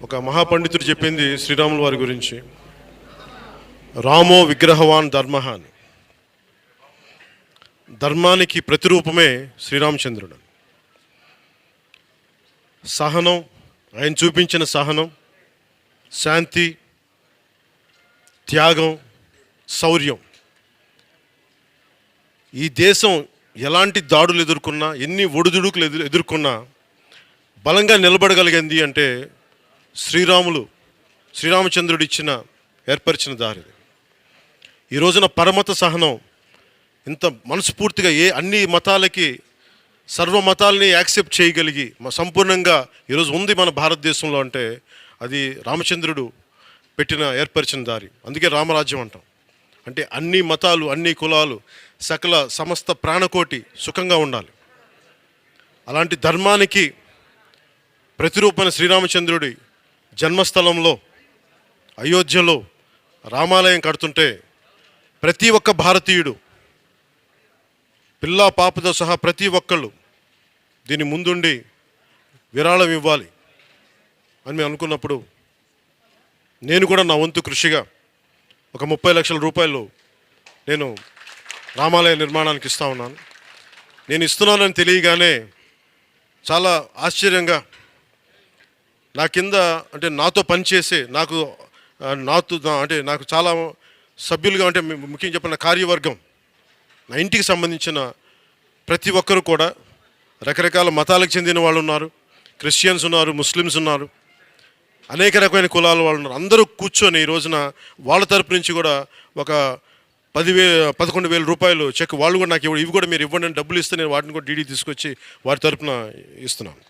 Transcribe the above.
ఒక మహాపండితుడు చెప్పింది శ్రీరాముల వారి గురించి, రామో విగ్రహవాన్ ధర్మః అని. ధర్మానికి ప్రతిరూపమే శ్రీరామచంద్రుడు. సహనం, ఆయన చూపించిన సహనం, శాంతి, త్యాగం, శౌర్యం. ఈ దేశం ఎలాంటి దాడులు ఎదుర్కొన్నా, ఎన్ని ఒడిదుడుకులు ఎదుర్కొన్నా బలంగా నిలబడగలిగింది అంటే శ్రీరామచంద్రుడు ఏర్పరిచిన దారి. ఈ రోజున పరమత సహనం ఇంత మనస్ఫూర్తిగా అన్ని మతాలకి, సర్వ మతాలని యాక్సెప్ట్ చేయగలిగి సంపూర్ణంగా ఈరోజు ఉంది మన భారతదేశంలో అంటే అది రామచంద్రుడు ఏర్పరిచిన దారి. అందుకే రామరాజ్యం అంటాం. అంటే అన్ని మతాలు, అన్ని కులాలు, సమస్త ప్రాణకోటి సుఖంగా ఉండాలి. అలాంటి ధర్మానికి ప్రతిరూపమైన శ్రీరామచంద్రుడి జన్మస్థలంలో అయోధ్యలో రామాలయం కడుతుంటే ప్రతి ఒక్క భారతీయుడు, పిల్లా పాపతో సహా ప్రతి ఒక్కళ్ళు దీని ముందుండి విరాళం ఇవ్వాలి అని మేము అనుకున్నప్పుడు నేను కూడా నా వంతు కృషిగా ఒక 30 లక్షల రూపాయలు నేను రామాలయ నిర్మాణానికి ఇస్తా ఉన్నాను. నేను ఇస్తున్నానని తెలియగానే చాలా ఆశ్చర్యంగా నా కింద అంటే నాతో పనిచేసే నాకు చాలా సభ్యులుగా, అంటే ముఖ్యంగా చెప్పిన కార్యవర్గం, నా ఇంటికి సంబంధించిన ప్రతి ఒక్కరు కూడా రకరకాల మతాలకు చెందిన వాళ్ళు ఉన్నారు, క్రిస్టియన్స్ ఉన్నారు, ముస్లిమ్స్ ఉన్నారు, అనేక రకమైన కులాల వాళ్ళు ఉన్నారు. అందరూ కూర్చొని ఈ రోజున వాళ్ళ తరపు నుంచి కూడా ఒక 11,000 రూపాయలు చెక్ వాళ్ళు కూడా నాకు ఇవి కూడా మీరు ఇవ్వండి అని డబ్బులు ఇస్తే నేను వాటిని కూడా డీడీ తీసుకొచ్చి వారి తరపున ఇస్తున్నాను.